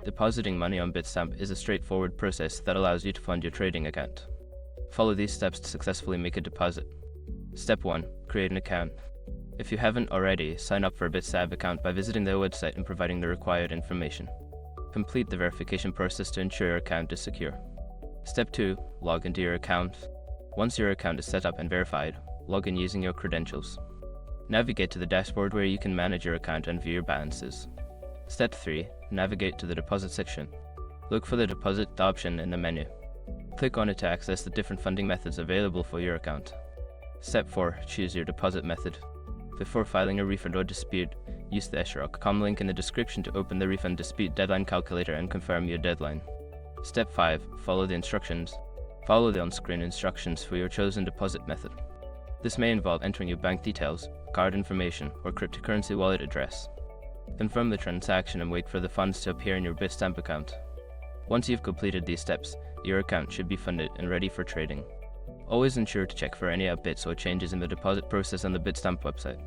Depositing money on Bitstamp is a straightforward process that allows you to fund your trading account. Follow these steps to successfully make a deposit. Step 1. Create an account. If you haven't already, sign up for a Bitstamp account by visiting their website and providing the required information. Complete the verification process to ensure your account is secure. Step 2. Log into your account. Once your account is set up and verified, log in using your credentials. Navigate to the dashboard where you can manage your account and view your balances. Step 3. Navigate to the deposit section. Look for the deposit option in the menu. Click on it to access the different funding methods available for your account. Step 4. Choose your deposit method. Before filing a refund or dispute, use the escrow.com link in the description to open the refund dispute deadline calculator and confirm your deadline. Step 5. Follow the instructions. Follow the on-screen instructions for your chosen deposit method. This may involve entering your bank details, card information, or cryptocurrency wallet address. Confirm the transaction and wait for the funds to appear in your Bitstamp account. Once you've completed these steps, your account should be funded and ready for trading. Always ensure to check for any updates or changes in the deposit process on the Bitstamp website.